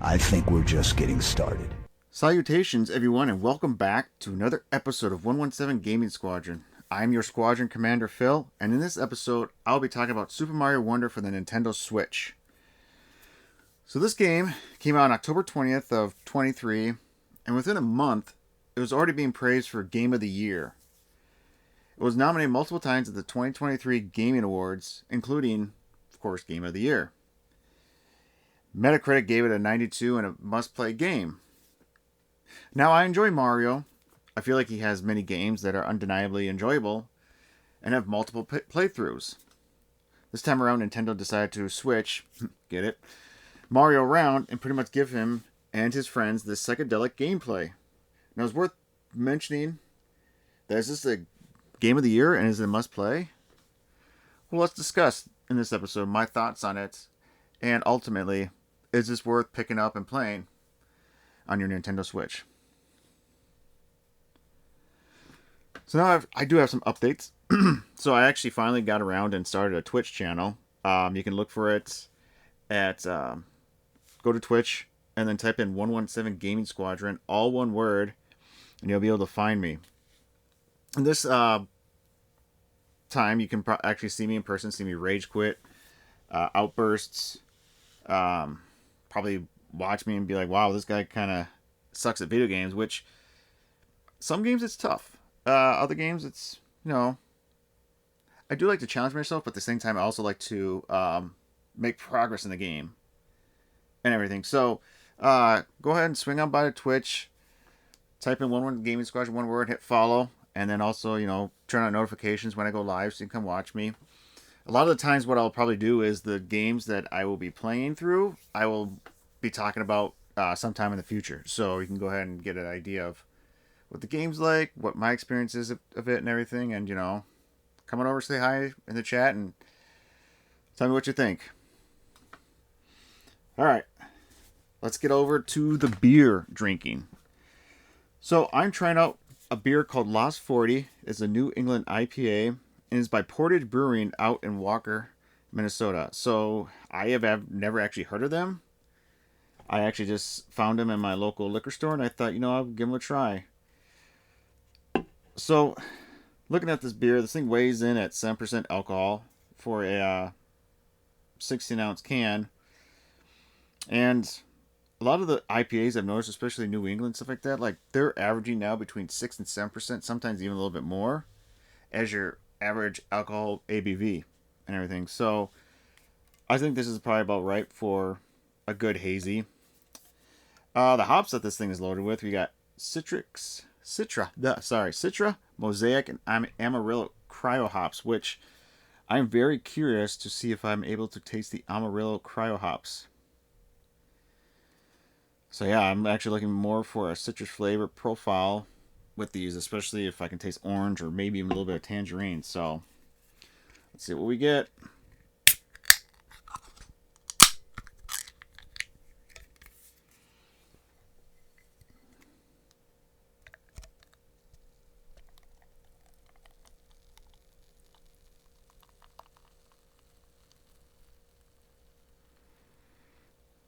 I think we're just getting started. Salutations, everyone, and welcome back to another episode of 117 Gaming Squadron. I'm your Squadron Commander, Phil, and in this episode, I'll be talking about Super Mario Wonder for the Nintendo Switch. So this game came out on October 20th of 23, and within a month, it was already being praised for Game of the Year. It was nominated multiple times at the 2023 Gaming Awards, including, of course, Game of the Year. Metacritic gave it a 92 and a must-play game. Now, I enjoy Mario. I feel like he has many games that are undeniably enjoyable and have multiple playthroughs. This time around, Nintendo decided to switch, get it, Mario around and pretty much give him and his friends this psychedelic gameplay. Now, it's worth mentioning that is this a Game of the Year and is it a must-play? Well, let's discuss in this episode my thoughts on it, and ultimately, is this worth picking up and playing on your Nintendo Switch? So now I do have some updates. So I actually finally got around and started a Twitch channel. You can look for it at go to Twitch and then type in 117 Gaming Squadron, all one word, and you'll be able to find me. And this time you can actually see me in person, see me rage quit, outbursts, probably watch me and be like, wow, this guy kind of sucks at video games, which some games it's tough. Other games it's, I do like to challenge myself, but at the same time I also like to make progress in the game and everything. So go ahead and swing on by to Twitch, type in 117 Gaming Squadron, one word, hit follow, and then also, turn on notifications when I go live so you can come watch me. A lot of the times what I'll probably do is the games that I will be playing through, I will be talking about sometime in the future. So you can go ahead and get an idea of what the game's like, what my experience is of it and everything. And, come on over, say hi in the chat, and tell me what you think. All right. Let's get over to the beer drinking. So I'm trying out a beer called Lost 40. It's a New England IPA, and it's by Portage Brewery out in Walker, Minnesota. So I have never actually heard of them. I actually just found them in my local liquor store, and I thought, I'll give them a try. So, looking at this beer, this thing weighs in at 7% alcohol for a 16-ounce can. And a lot of the IPAs I've noticed, especially New England, stuff like that, like they're averaging now between 6 and 7%, sometimes even a little bit more, as your average alcohol ABV and everything. So, I think this is probably about right for a good hazy. The hops that this thing is loaded with, we got Citra, Mosaic, and Amarillo Cryo hops, which I'm very curious to see if I'm able to taste the Amarillo Cryo hops. So yeah, I'm actually looking more for a citrus flavor profile with these, especially if I can taste orange or maybe even a little bit of tangerine. So let's see what we get.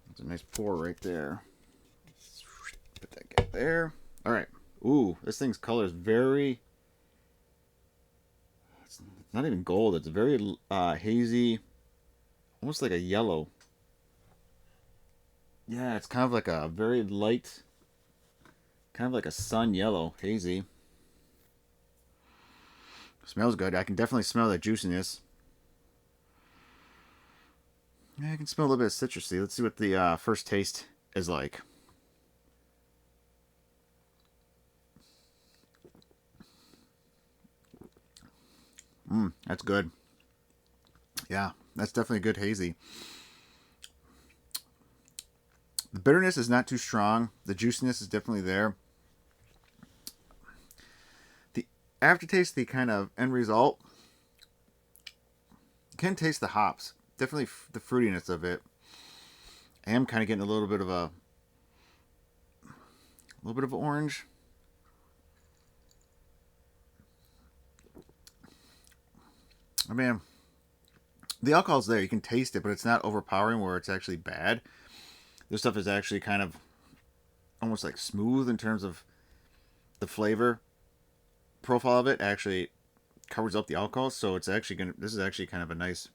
That's a nice pour right there. Put that guy there. All right. Ooh, this thing's color is very... It's not even gold. It's very hazy, almost like a yellow. Yeah, it's kind of like a very light, kind of like a sun yellow, hazy. Smells good. I can definitely smell the juiciness. Yeah, I can smell a little bit of citrusy. Let's see what the first taste is like. That's good. Yeah, that's definitely a good hazy. The bitterness is not too strong. The juiciness is definitely there. The aftertaste, the kind of end result, you can taste the hops. Definitely the fruitiness of it. I am kind of getting a little bit of orange. I mean, the alcohol's there. You can taste it, but it's not overpowering where it's actually bad. This stuff is actually kind of almost like smooth in terms of the flavor profile of it. Actually covers up the alcohol, so it's actually gonna. This is actually kind of a nice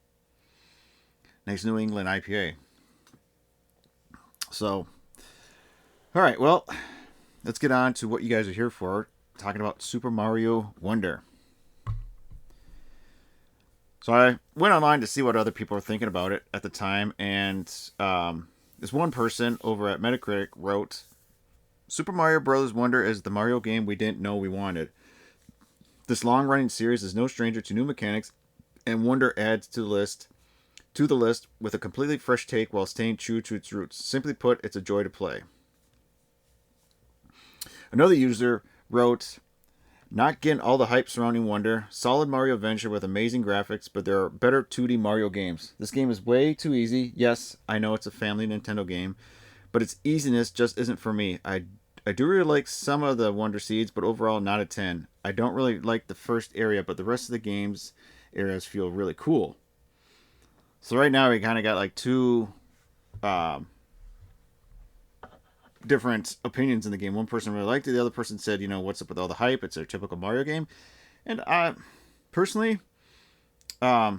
New England IPA. So, all right, well, let's get on to what you guys are here for. Talking about Super Mario Wonder. So I went online to see what other people were thinking about it at the time, and this one person over at Metacritic wrote, Super Mario Bros. Wonder is the Mario game we didn't know we wanted. This long-running series is no stranger to new mechanics, and Wonder adds to the list with a completely fresh take while staying true to its roots. Simply put, it's a joy to play. Another user wrote, not getting all the hype surrounding Wonder. Solid Mario adventure with amazing graphics, but there are better 2D Mario games. This game is way too easy. Yes, I know it's a family Nintendo game, but its easiness just isn't for me. I do really like some of the Wonder Seeds, but overall not a 10. I don't really like the first area, but the rest of the game's areas feel really cool. So right now we kind of got like two different opinions in the game. One person really liked it. The other person said, what's up with all the hype? It's a typical Mario game. And I personally, I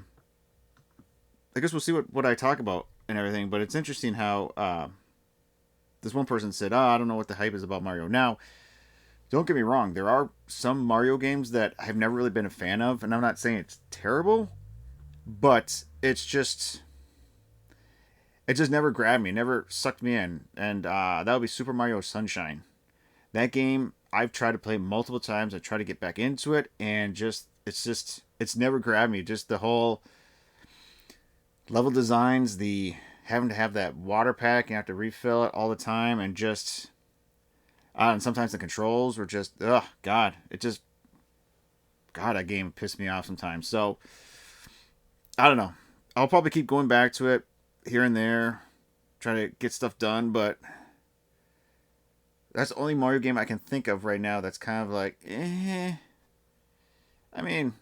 guess we'll see what I talk about and everything. But it's interesting how this one person said, I don't know what the hype is about Mario. Now, don't get me wrong. There are some Mario games that I've never really been a fan of. And I'm not saying it's terrible, but it just never grabbed me, never sucked me in. And that would be Super Mario Sunshine. That game, I've tried to play multiple times. I tried to get back into it, and it's never grabbed me. Just the whole level designs, the having to have that water pack, you have to refill it all the time, and and sometimes the controls were just, God, that game pissed me off sometimes. So, I don't know. I'll probably keep going back to it here and there, try to get stuff done, but that's the only Mario game I can think of right now that's kind of like, I mean,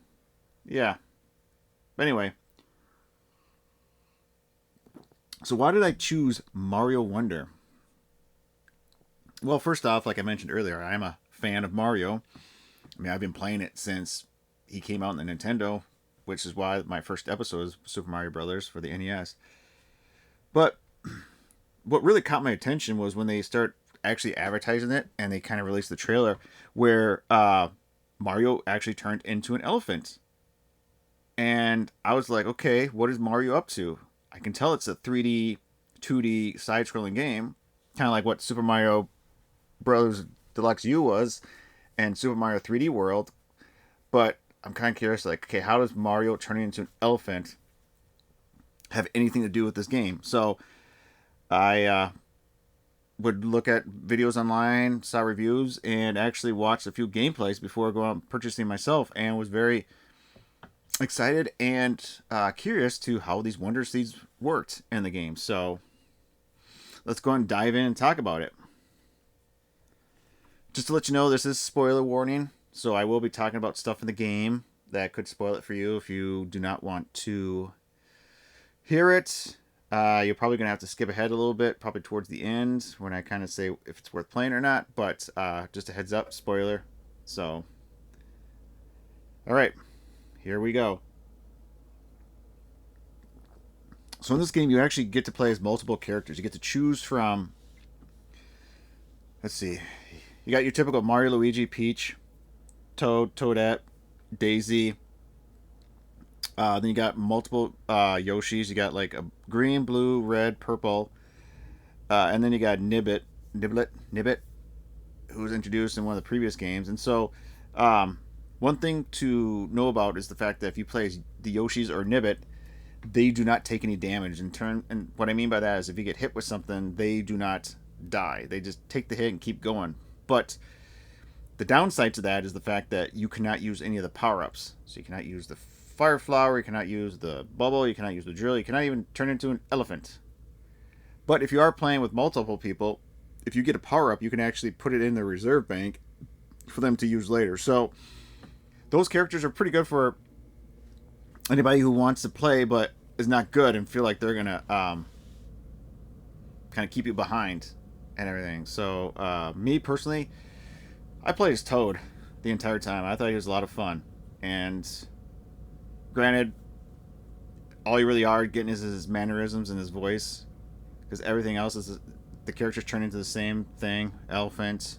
yeah. But anyway, so why did I choose Mario Wonder? Well, first off, like I mentioned earlier, I'm a fan of Mario. I mean, I've been playing it since he came out in the Nintendo, which is why my first episode is Super Mario Brothers for the NES. But what really caught my attention was when they start actually advertising it, and they kind of released the trailer where Mario actually turned into an elephant. And I was like, okay, what is Mario up to? I can tell it's a 3D, 2D side-scrolling game, kind of like what Super Mario Bros. Deluxe U was, and Super Mario 3D World. But I'm kind of curious, like, okay, how does Mario turning into an elephant have anything to do with this game? So I would look at videos online, saw reviews, and actually watched a few gameplays before going out purchasing myself, and was very excited and curious to how these Wonder Seeds worked in the game. So let's go and dive in and talk about it. Just to let you know, this is spoiler warning, so I will be talking about stuff in the game that could spoil it for you if you do not want to hear it. You're probably going to have to skip ahead a little bit, probably towards the end, when I kind of say if it's worth playing or not. But just a heads up, spoiler. So, all right, here we go. So in this game, you actually get to play as multiple characters. You get to choose from, let's see, you got your typical Mario, Luigi, Peach, Toad, Toadette, Daisy. Then you got multiple Yoshis. You got like a green, blue, red, purple. And then you got Nibbit, who was introduced in one of the previous games. And so one thing to know about is the fact that if you play as the Yoshis or Nibbit, they do not take any damage. And what I mean by that is if you get hit with something, they do not die. They just take the hit and keep going. But the downside to that is the fact that you cannot use any of the power-ups. So you cannot use the Fire Flower, you cannot use the Bubble, you cannot use the Drill, you cannot even turn into an elephant. But if you are playing with multiple people, if you get a power-up, you can actually put it in the reserve bank for them to use later. So those characters are pretty good for anybody who wants to play, but is not good and feel like they're gonna kind of keep you behind and everything. So me personally, I played as Toad the entire time. I thought he was a lot of fun. And granted, all you really are getting is his mannerisms and his voice, because everything else is the characters turn into the same thing, elephant,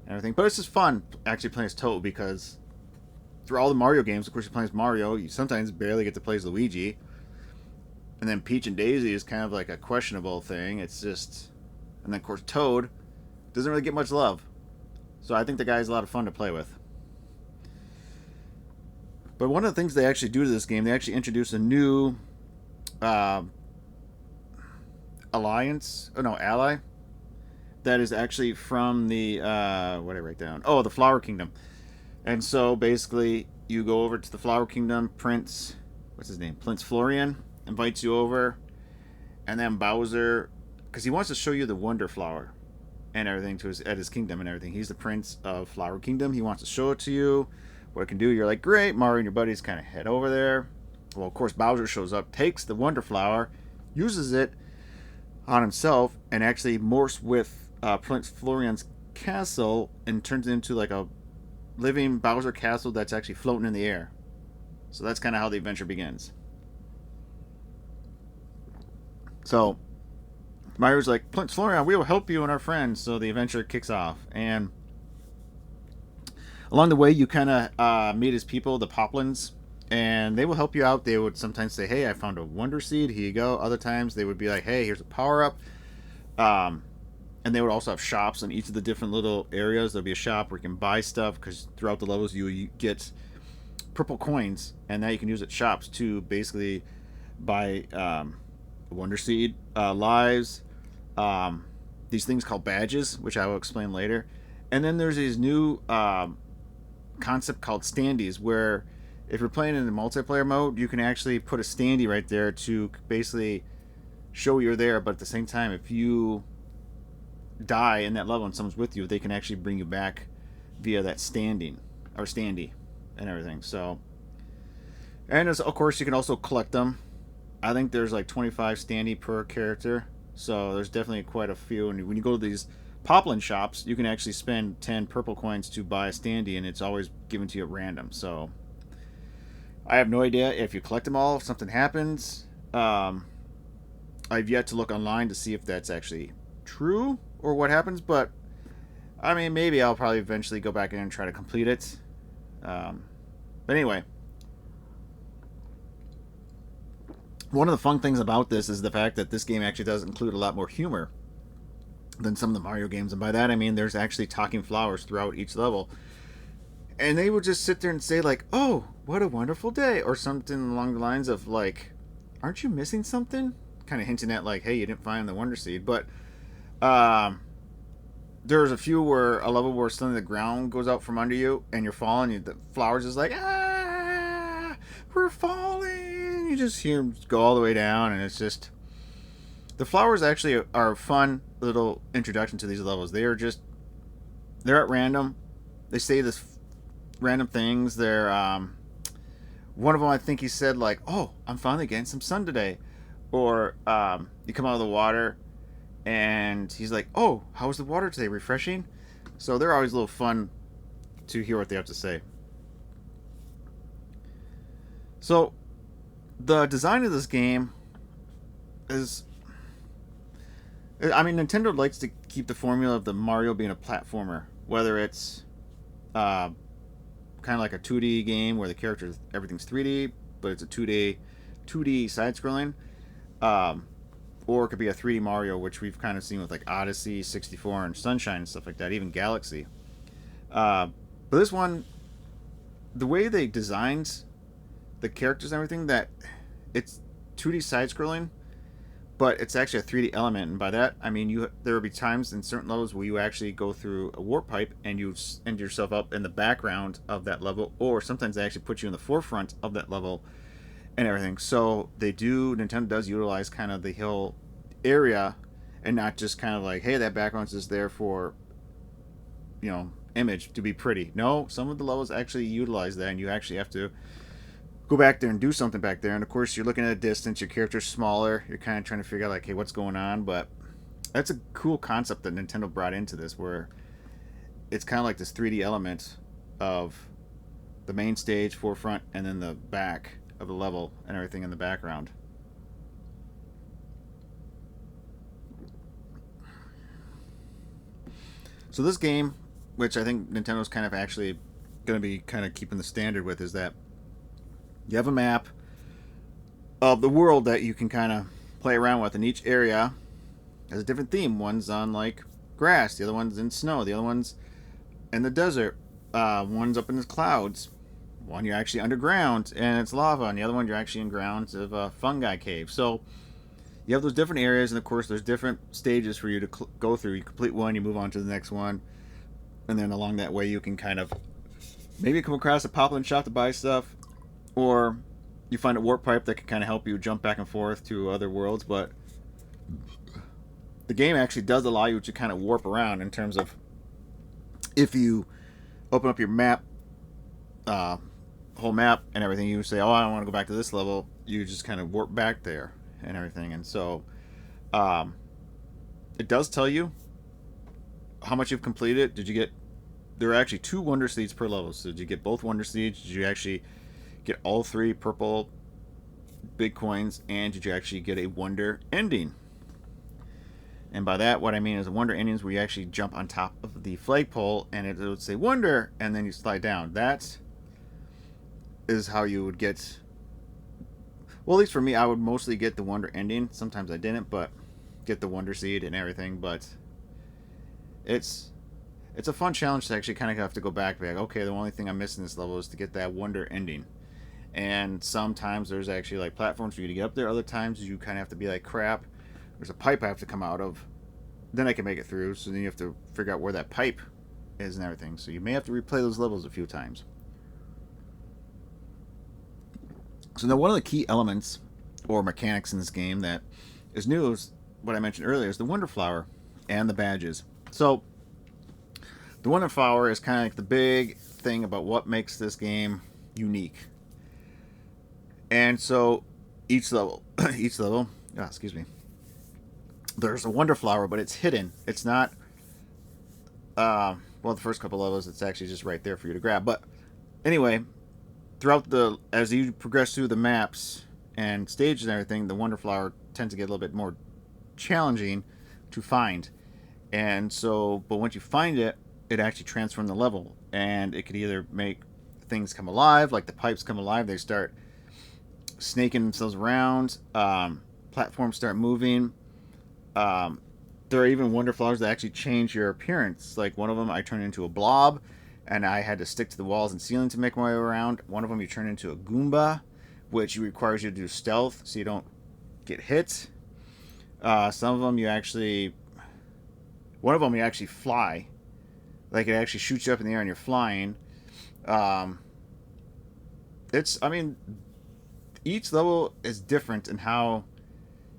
and everything. But it's just fun actually playing as Toad, because through all the Mario games, of course, you're playing as Mario. You sometimes barely get to play as Luigi, and then Peach and Daisy is kind of like a questionable thing. It's just, and then of course Toad doesn't really get much love. So I think the guy's a lot of fun to play with. But one of the things they actually do to this game, they actually introduce a new ally that is actually from the what did I write down? Oh, the Flower Kingdom. And so basically, you go over to the Flower Kingdom. What's his name? Prince Florian invites you over, and then Bowser, because he wants to show you the Wonder Flower and everything at his kingdom and everything. He's the Prince of Flower Kingdom. He wants to show it to you. What it can do, you're like, great. Mario and your buddies kind of head over there. Well, of course, Bowser shows up, takes the Wonder Flower, uses it on himself, and actually morphs with Prince Florian's castle and turns it into like a living Bowser castle that's actually floating in the air. So that's kind of how the adventure begins. So Mario's like, Prince Florian, we will help you and our friends. So the adventure kicks off, and along the way you kind of meet his people, the Poplins, and they will help you out. They would sometimes say, hey, I found a Wonder Seed, here you go. Other times they would be like, hey, here's a power up. And they would also have shops in each of the different little areas. There'll be a shop where you can buy stuff, because throughout the levels you get purple coins, and now you can use at shops to basically buy Wonder Seed, lives, these things called badges, which I will explain later. And then there's these new concept called standees, where if you're playing in the multiplayer mode, you can actually put a standee right there to basically show you're there. But at the same time, if you die in that level and someone's with you, they can actually bring you back via that standee and everything. So, and of course you can also collect them. I think there's like 25 standee per character, so there's definitely quite a few. And when you go to these Poplin shops, you can actually spend 10 purple coins to buy a standee, and it's always given to you at random. So I have no idea if you collect them all, if something happens. I've yet to look online to see if that's actually true or what happens, but I mean, maybe I'll probably eventually go back in and try to complete it. But anyway, one of the fun things about this is the fact that this game actually does include a lot more humor than some of the Mario games, and by that I mean there's actually talking flowers throughout each level, and they would just sit there and say like, oh, what a wonderful day, or something along the lines of like, aren't you missing something, kind of hinting at like, hey, you didn't find the Wonder Seed. But there's a few where a level where suddenly the ground goes out from under you and you're falling, and the flowers is like, ah, we're falling. You just hear them go all the way down, and it's just, the flowers actually are a fun little introduction to these levels. They're at random. They say this random things. They're one of them, I think he said like, oh, I'm finally getting some sun today. Or you come out of the water and he's like, oh, how was the water today? Refreshing? So they're always a little fun to hear what they have to say. So the design of this game is, I mean, Nintendo likes to keep the formula of the Mario being a platformer, whether it's kind of like a 2D game where the characters, everything's 3D, but it's a 2D side-scrolling, or it could be a 3D Mario, which we've kind of seen with like Odyssey, 64, and Sunshine and stuff like that, even Galaxy. But this one, the way they designed the characters and everything, that it's 2D side-scrolling, but it's actually a 3D element, and by that I mean there will be times in certain levels where you actually go through a warp pipe and you end yourself up in the background of that level, or sometimes they actually put you in the forefront of that level and everything. So Nintendo does utilize kind of the whole area, and not just kind of like, hey, that background's just there for, image to be pretty. No, some of the levels actually utilize that, and you actually have to go back there and do something back there. And of course, you're looking at a distance. Your character's smaller. You're kind of trying to figure out like, hey, what's going on? But that's a cool concept that Nintendo brought into this, where it's kind of like this 3D element of the main stage, forefront, and then the back of the level and everything in the background. So this game, which I think Nintendo's kind of actually going to be kind of keeping the standard with, is that you have a map of the world that you can kind of play around with, and each area has a different theme. One's on like grass, the other one's in snow, the other one's in the desert, one's up in the clouds, one you're actually underground and it's lava, and the other one you're actually in grounds of a fungi cave. So you have those different areas, and of course there's different stages for you to go through. You complete one, you move on to the next one, and then along that way you can kind of maybe come across a pop-up shop to buy stuff, or you find a warp pipe that can kind of help you jump back and forth to other worlds. But the game actually does allow you to kind of warp around in terms of, if you open up your map, whole map and everything, you say, oh, I don't want to go back to this level, you just kind of warp back there and everything. And so it does tell you how much you've completed. Did you get, there are actually 2 Wonder Seeds per level, so did you get both Wonder Seeds? Did you actually get all 3 purple big coins? And did you actually get a Wonder Ending? And by that, what I mean is a Wonder Ending is where you actually jump on top of the flagpole and it would say Wonder, and then you slide down. That is how you would get, well, at least for me, I would mostly get the Wonder Ending. Sometimes I didn't, but get the Wonder Seed and everything. But it's a fun challenge to actually kind of have to go back. Okay, the only thing I'm missing this level is to get that Wonder Ending. And sometimes there's actually like platforms for you to get up there. Other times you kind of have to be like, crap, there's a pipe I have to come out of, then I can make it through. So then you have to figure out where that pipe is and everything. So you may have to replay those levels a few times. So now one of the key elements or mechanics in this game that is new is what I mentioned earlier, is the Wonder Flower and the badges. So the Wonder Flower is kind of like the big thing about what makes this game unique. And so each level, excuse me, there's a Wonder Flower, but it's hidden. It's not, well, the first couple levels, it's actually just right there for you to grab. But anyway, throughout as you progress through the maps and stages and everything, the Wonder Flower tends to get a little bit more challenging to find. And so, but once you find it, it actually transforms the level, and it could either make things come alive, like the pipes come alive, they start snaking themselves around, platforms start moving. There are even Wonder Flowers that actually change your appearance. Like one of them, I turned into a blob, and I had to stick to the walls and ceiling to make my way around. One of them, you turn into a Goomba, which requires you to do stealth so you don't get hit. Some of them, one of them, you actually fly. Like it actually shoots you up in the air and you're flying. Each level is different in how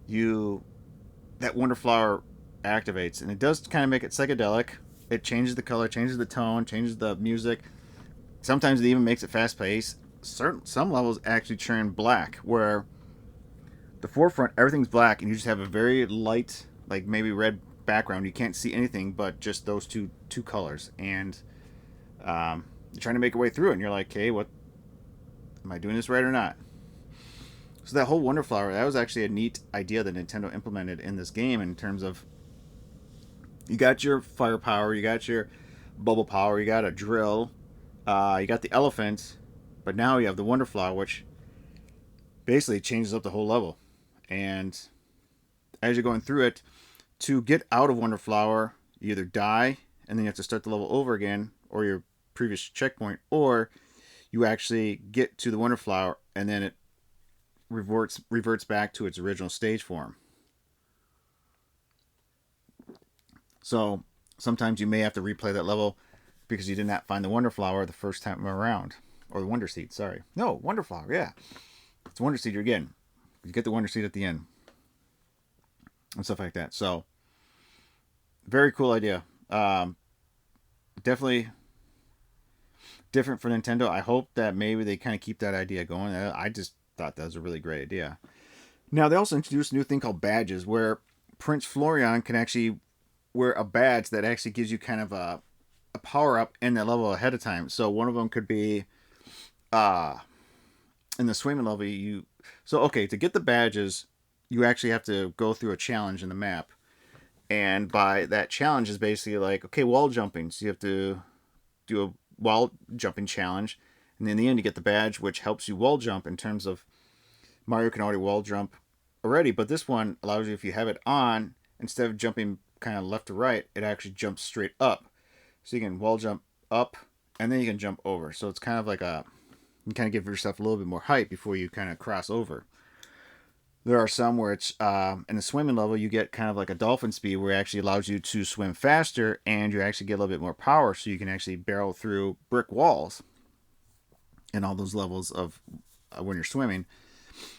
that Wonder Flower activates, and it does kind of make it psychedelic. It changes the color, changes the tone, changes the music. Sometimes it even makes it fast paced. Some levels actually turn black, where the forefront, everything's black, and you just have a very light, like maybe red background. You can't see anything but just those two colors, and you're trying to make your way through it, and you're like, okay, what am I doing this right or not? So that whole Wonder Flower, that was actually a neat idea that Nintendo implemented in this game, in terms of, you got your fire power, you got your bubble power, you got a drill, you got the elephant, but now you have the Wonder Flower, which basically changes up the whole level. And as you're going through it, to get out of Wonder Flower, you either die and then you have to start the level over again, or your previous checkpoint, or you actually get to the Wonder Flower and then it reverts back to its original stage form. So sometimes you may have to replay that level because you did not find the Wonder Flower the first time around. Or the Wonder Seed, sorry. No, Wonder Flower, yeah. It's Wonder Seed you're getting. You get the Wonder Seed at the end. And stuff like that. So, very cool idea. Definitely different for Nintendo. I hope that maybe they kind of keep that idea going. I just thought that was a really great idea. Now, they also introduced a new thing called badges, where Prince Florian can actually wear a badge that actually gives you kind of a power up in that level ahead of time. So one of them could be uh, in the swimming level. Okay, to get the badges, you actually have to go through a challenge in the map. And by that challenge is basically like, okay, wall jumping. So you have to do a wall jumping challenge. And in the end, you get the badge, which helps you wall jump in terms of Mario can already wall jump already. But this one allows you, if you have it on, instead of jumping kind of left to right, it actually jumps straight up. So you can wall jump up and then you can jump over. So it's kind of like you kind of give yourself a little bit more height before you kind of cross over. There are some where it's in the swimming level, you get kind of like a dolphin speed where it actually allows you to swim faster and you actually get a little bit more power so you can actually barrel through brick walls in all those levels of when you're swimming.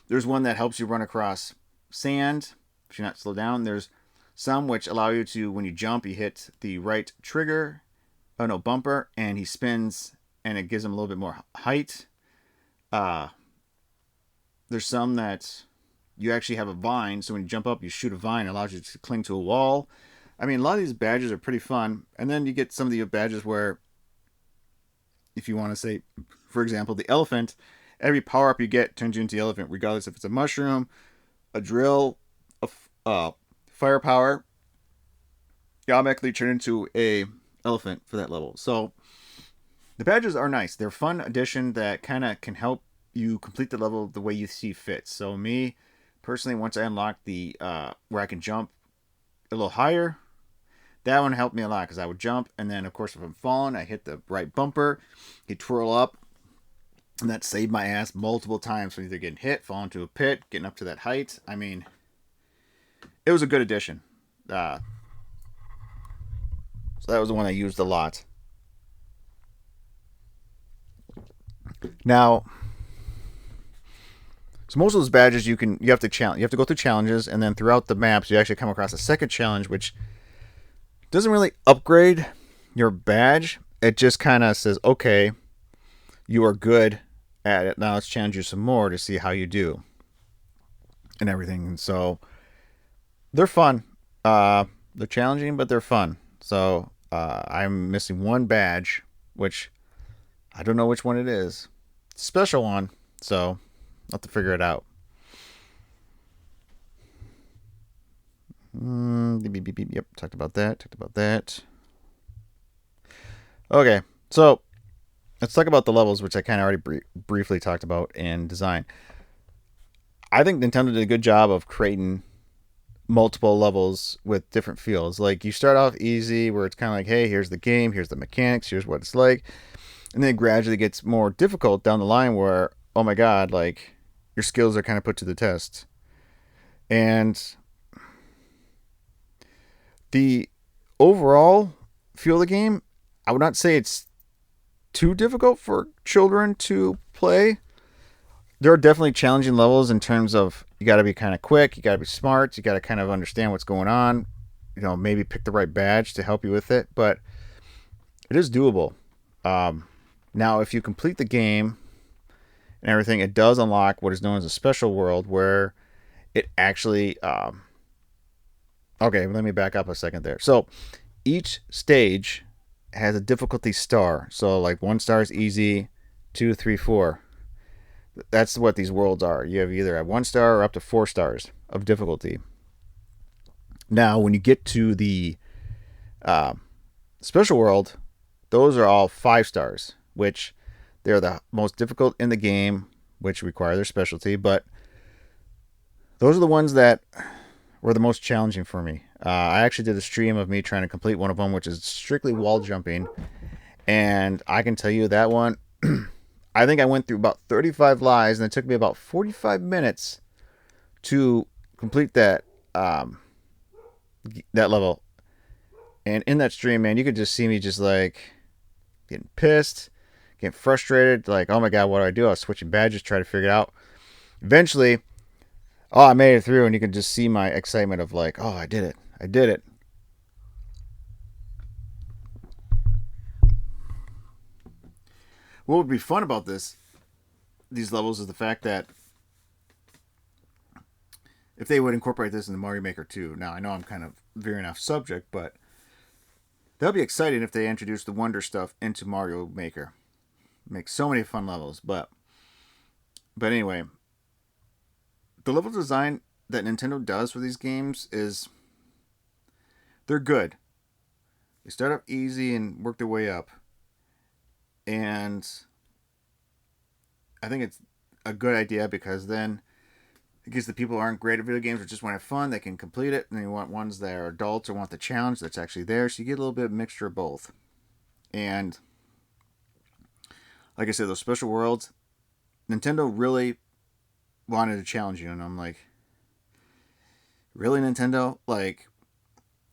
There's one that helps you run across sand if you're not slowed down. There's some which allow you to, when you jump, you hit the right trigger, bumper, and he spins and it gives him a little bit more height. There's some that you actually have a vine, so when you jump up, you shoot a vine. It allows you to cling to a wall. I mean, a lot of these badges are pretty fun. And then you get some of the badges where, if you want to say, for example, the elephant, every power-up you get turns you into the elephant, regardless if it's a mushroom, a drill, firepower. You automatically turn into a elephant for that level. So the badges are nice. They're a fun addition that kind of can help you complete the level the way you see fit. So me, personally, once I unlocked the where I can jump a little higher, that one helped me a lot because I would jump, and then of course if I'm falling, I hit the right bumper, he'd twirl up, and that saved my ass multiple times from either getting hit, falling into a pit, getting up to that height. I mean, it was a good addition. So that was the one I used a lot. Now, so most of those badges you have to go through challenges, and then throughout the maps you actually come across a second challenge, which doesn't really upgrade your badge. It just kind of says, okay, you are good at it. Now let's challenge you some more to see how you do and everything. And so they're fun. They're challenging, but they're fun. So I'm missing one badge, which I don't know which one it is. It's a special one, so I'll have to figure it out. Yep, talked about that. Okay, so let's talk about the levels, which I kind of already briefly talked about in design. I think Nintendo did a good job of creating multiple levels with different feels. Like, you start off easy, where it's kind of like, hey, here's the game, here's the mechanics, here's what it's like. And then it gradually gets more difficult down the line where, oh my god, like, your skills are kind of put to the test. And the overall feel of the game, I would not say it's too difficult for children to play. There are definitely challenging levels in terms of you got to be kind of quick, you got to be smart, you got to kind of understand what's going on, maybe pick the right badge to help you with it, but it is doable. Now, if you complete the game and everything, it does unlock what is known as a special world, where it actually okay, let me back up a second there. So each stage has a difficulty star. So like 1 star is easy, 2, 3, 4. That's what these worlds are. You have either at 1 star or up to 4 stars of difficulty. Now, when you get to the special world, those are all 5 stars, which they're the most difficult in the game, which require their specialty. But those are the ones that were the most challenging for me. I actually did a stream of me trying to complete one of them, which is strictly wall jumping. And I can tell you that one, I think I went through about 35 lives, and it took me about 45 minutes to complete that level. And in that stream, man, you could just see me just like getting pissed, getting frustrated, like, oh my god, what do? I was switching badges, trying to figure it out. Eventually, I made it through, and you can just see my excitement of like, oh, I did it. what would be fun about these levels is the fact that if they would incorporate this into Mario Maker 2. Now, I know I'm kind of veering off subject, but that would be exciting if they introduced the Wonder stuff into Mario Maker. Make so many fun levels, but anyway, the level design that Nintendo does for these games is they're good. They start off easy and work their way up. And I think it's a good idea because then it gives the people who aren't great at video games or just want to have fun, they can complete it. And you want ones that are adults or want the challenge that's actually there. So you get a little bit of mixture of both. And like I said, those special worlds, Nintendo really wanted to challenge you. And I'm like, really, Nintendo? Like,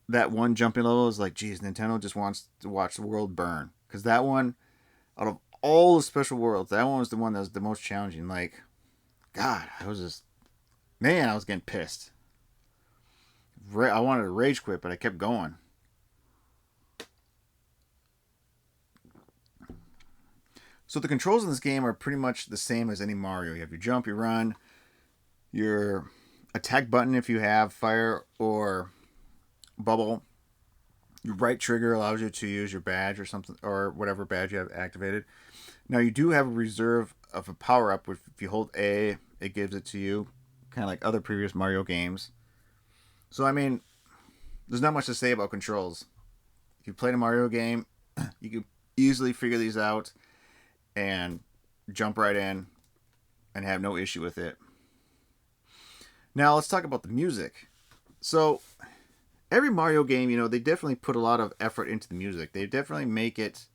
that one jumping level is like, geez, Nintendo just wants to watch the world burn. Because that one, out of all the special worlds, that one was the one that was the most challenging. Like, God, I was getting pissed. I wanted to rage quit, but I kept going. So the controls in this game are pretty much the same as any Mario. You have your jump, your run, your attack button if you have fire or bubble. Your right trigger allows you to use your badge or something, or whatever badge you have activated. Now you do have a reserve of a power up, which if you hold A, it gives it to you, kind of like other previous Mario games. So I mean, there's not much to say about controls. If you played a Mario game, you can easily figure these out and jump right in and have no issue with it. Now let's talk about the music. So every Mario game, they definitely put a lot of effort into the music. They definitely make it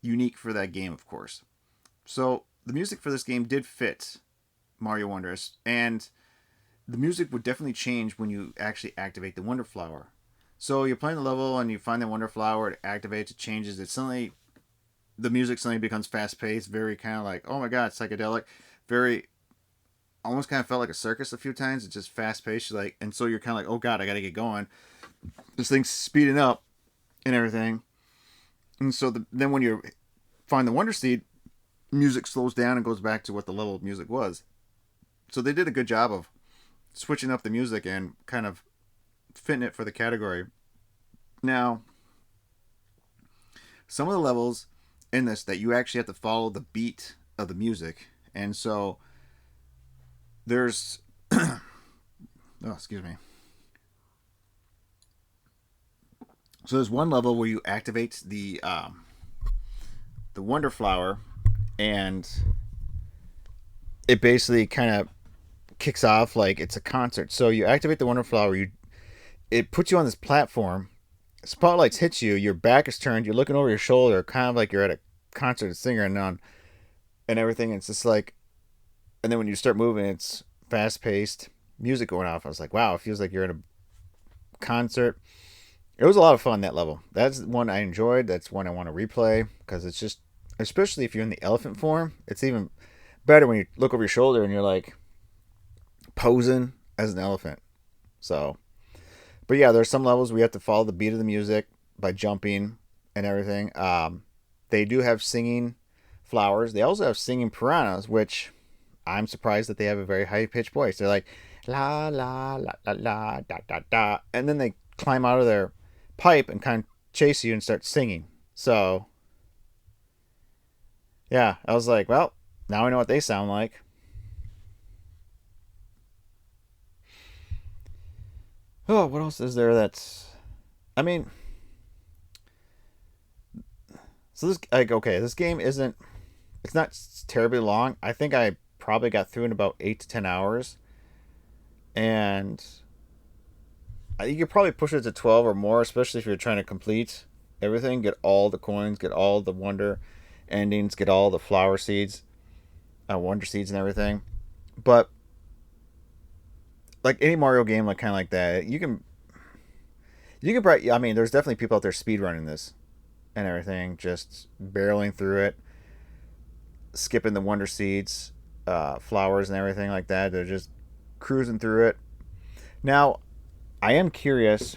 unique for that game, of course. So the music for this game did fit Mario Wonder, and the music would definitely change when you actually activate the Wonder Flower. So you're playing the level and you find the Wonder Flower, it activates, it changes, the music suddenly becomes fast-paced, very kind of like, oh my god, psychedelic, very, almost kind of felt like a circus a few times. It's just fast-paced, and so you're kind of like, oh god, I gotta get going. This thing's speeding up and everything. And so then when you find the Wonder Seed, music slows down and goes back to what the level of music was. So they did a good job of switching up the music and kind of fitting it for the category. Now, some of the levels in this that you actually have to follow the beat of the music, and so there's oh, excuse me. So there's one level where you activate the Wonder Flower, and it basically kind of kicks off like it's a concert. So you activate the Wonder Flower, it puts you on this platform. Spotlights hit you, your back is turned, you're looking over your shoulder, kind of like you're at a concert singer and everything. It's just like, and then when you start moving, it's fast-paced music going off. I was like, wow, it feels like you're in a concert. It was a lot of fun, that level. That's one I enjoyed. That's one I want to replay because it's just, especially if you're in the elephant form, it's even better when you look over your shoulder and you're like posing as an elephant. So, but yeah, there's some levels we have to follow the beat of the music by jumping and everything. They do have singing flowers. They also have singing piranhas, which I'm surprised that they have a very high-pitched voice. They're like, la, la, la, la, la, da, da, da. And then they climb out of their pipe and kind of chase you and start singing. So, yeah, I was like, well, now I know what they sound like. Oh, what else is there that's... I mean... So this game isn't... It's not terribly long. I think I probably got through in about 8 to 10 hours. And you could probably push it to 12 or more, especially if you're trying to complete everything. Get all the coins, get all the wonder endings, get all the flower seeds, wonder seeds and everything. But like any Mario game, like kind of like that, you can probably, I mean, there's definitely people out there speedrunning this and everything, just barreling through it, skipping the wonder seeds, flowers and everything like that. They're just cruising through it. Now, I am curious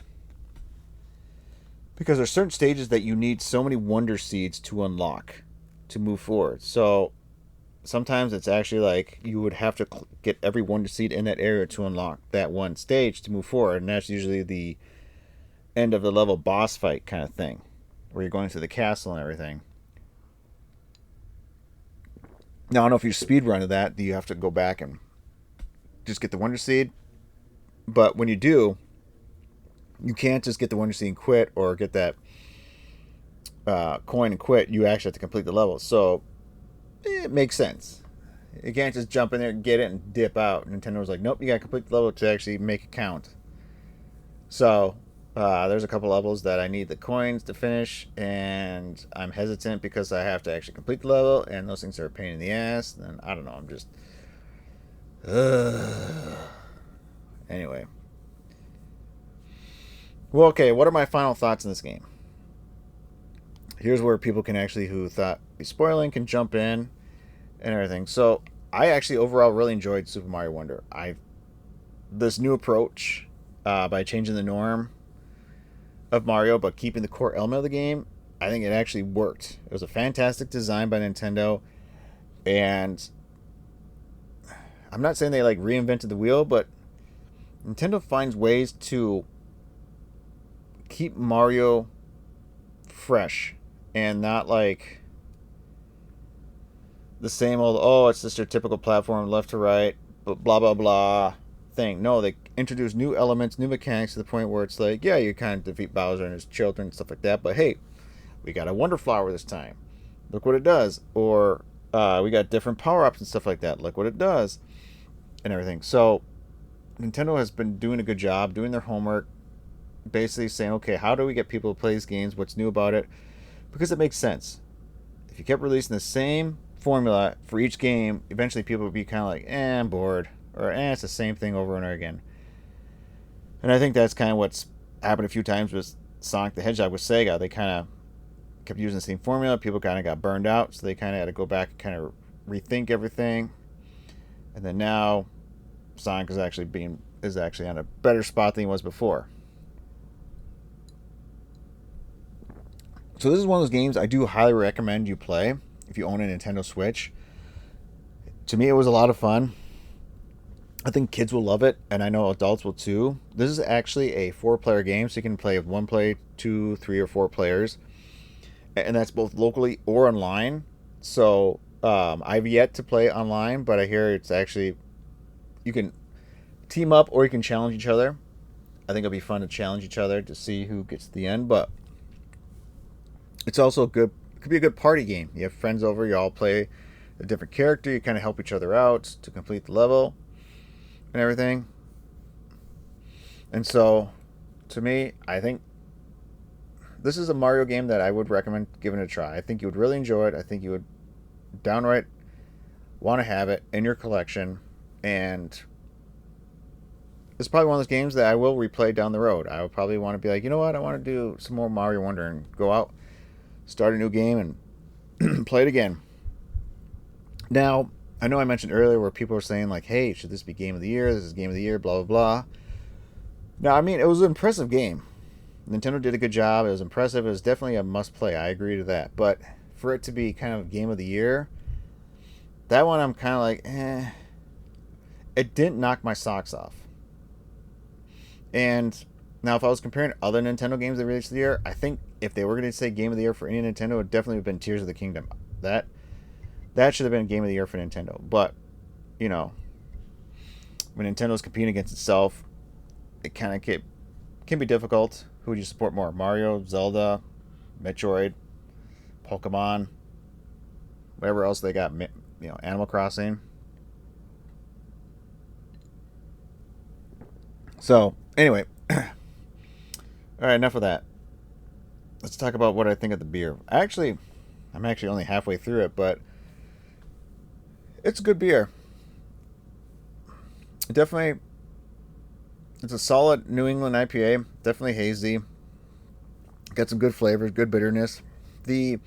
because there's certain stages that you need so many wonder seeds to unlock to move forward. So sometimes it's actually like you would have to get every Wonder Seed in that area to unlock that one stage to move forward, and that's usually the end of the level boss fight kind of thing, where you're going through the castle and everything. Now I don't know if you speed run to that, do you have to go back and just get the Wonder Seed? But when you do, you can't just get the Wonder Seed and quit, or get that coin and quit. You actually have to complete the level. So it makes sense. You can't just jump in there, get it, and dip out. Nintendo's like, nope, you gotta complete the level to actually make it count. So there's a couple levels that I need the coins to finish, and I'm hesitant because I have to actually complete the level, and those things are a pain in the ass. And I don't know, I'm just... Anyway. Well, okay, what are my final thoughts in this game? Here's where people can actually, who thought be spoiling, can jump in and everything. So I actually overall really enjoyed Super Mario Wonder. This new approach by changing the norm of Mario but keeping the core element of the game, I think it actually worked. It was a fantastic design by Nintendo, and I'm not saying they like reinvented the wheel, but Nintendo finds ways to keep Mario fresh and not like the same old, oh, it's just your typical platform left to right, but blah blah blah thing. No, they introduce new elements, new mechanics, to the point where it's like, yeah, you kind of defeat Bowser and his children and stuff like that, but hey, we got a Wonder Flower this time. Look what it does. Or we got different power-ups and stuff like that. Look what it does. And everything. So Nintendo has been doing a good job, doing their homework, basically saying, okay, how do we get people to play these games? What's new about it? Because it makes sense. If you kept releasing the same formula for each game, eventually people would be kind of like, I'm bored. Or, it's the same thing over and over again. And I think that's kind of what's happened a few times with Sonic the Hedgehog with Sega. They kind of kept using the same formula. People kind of got burned out, so they kind of had to go back and kind of rethink everything. And then now Sonic is actually on a better spot than he was before. So this is one of those games I do highly recommend you play if you own a Nintendo Switch. To me, it was a lot of fun. I think kids will love it, and I know adults will too. This is actually a 4-player game, so you can play with 1 player, 2, 3, or 4 players. And that's both locally or online. So I've yet to play online, but I hear it's actually, you can team up or you can challenge each other. I think it'll be fun to challenge each other to see who gets to the end, but it's also it could be a good party game. You have friends over, you all play a different character, you kind of help each other out to complete the level and everything. And so, to me, I think this is a Mario game that I would recommend giving it a try. I think you would really enjoy it. I think you would downright want to have it in your collection. And it's probably one of those games that I will replay down the road. I would probably want to be like, you know what, I want to do some more Mario Wonder and go out, start a new game, and play it again. Now, I know I mentioned earlier where people were saying like, hey, should this be Game of the Year? This is Game of the Year, blah, blah, blah. Now, I mean, it was an impressive game. Nintendo did a good job. It was impressive. It was definitely a must-play. I agree to that. But for it to be kind of Game of the Year, that one I'm kind of like, It didn't knock my socks off. And now, if I was comparing other Nintendo games that released the year, I think if they were going to say Game of the Year for any Nintendo, it would definitely have been Tears of the Kingdom. That should have been Game of the Year for Nintendo. But, you know, when Nintendo's competing against itself, it kind of can be difficult. Who would you support more? Mario, Zelda, Metroid, Pokemon, whatever else they got, Animal Crossing. So, anyway. Alright, enough of that. Let's talk about what I think of the beer. I'm actually only halfway through it, but it's a good beer. It's a solid New England IPA. Definitely hazy. Got some good flavors, good bitterness. The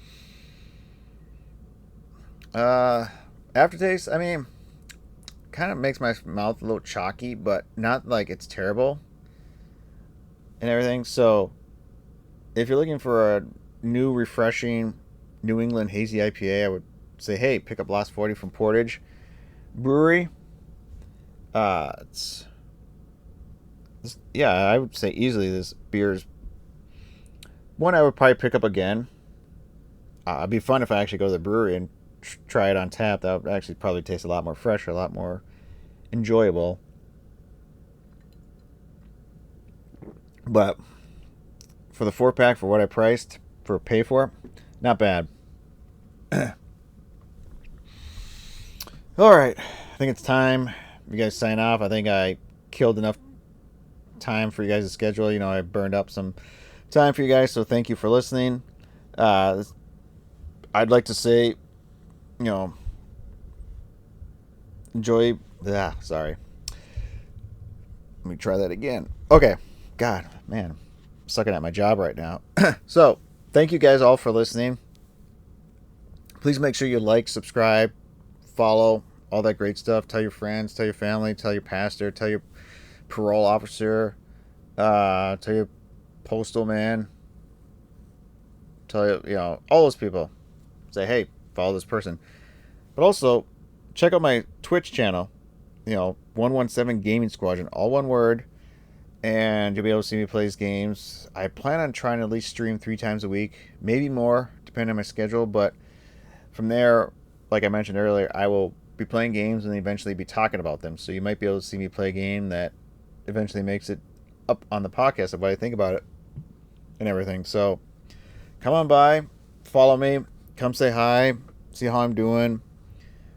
aftertaste, I mean, kind of makes my mouth a little chalky, but not like it's terrible and everything. So if you're looking for a new, refreshing, New England Hazy IPA, I would say, hey, pick up Lost 40 from Portage Brewery. I would say easily this beer is one I would probably pick up again. It'd be fun if I actually go to the brewery and try it on tap. That would actually probably taste a lot more fresh, a lot more enjoyable. But for the 4-pack, for what I priced, for pay for, not bad. All right, I think it's time you guys sign off. I think I killed enough time for you guys to schedule. I burned up some time for you guys, so thank you for listening. I'd like to say, enjoy. Sorry. Let me try that again. Okay. God, man, I'm sucking at my job right now. So, thank you guys all for listening. Please make sure you like, subscribe, follow, all that great stuff. Tell your friends, tell your family, tell your pastor, tell your parole officer, tell your postal man, tell all those people. Say, hey, follow this person. But also, check out my Twitch channel, 117 Gaming Squadron, all one word, and you'll be able to see me play these games. I plan on trying to at least stream 3 times a week, maybe more, depending on my schedule, but from there, like I mentioned earlier, I will be playing games and eventually be talking about them. So you might be able to see me play a game that eventually makes it up on the podcast of what I think about it and everything. So come on by, follow me, come say hi, see how I'm doing,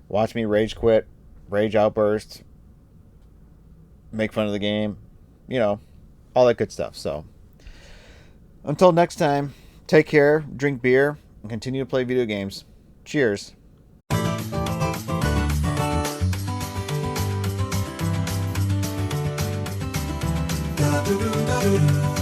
watch me rage quit, rage outburst, make fun of the game, all that good stuff. So until next time, take care, drink beer, and continue to play video games. Cheers. Da-da-da-da-da.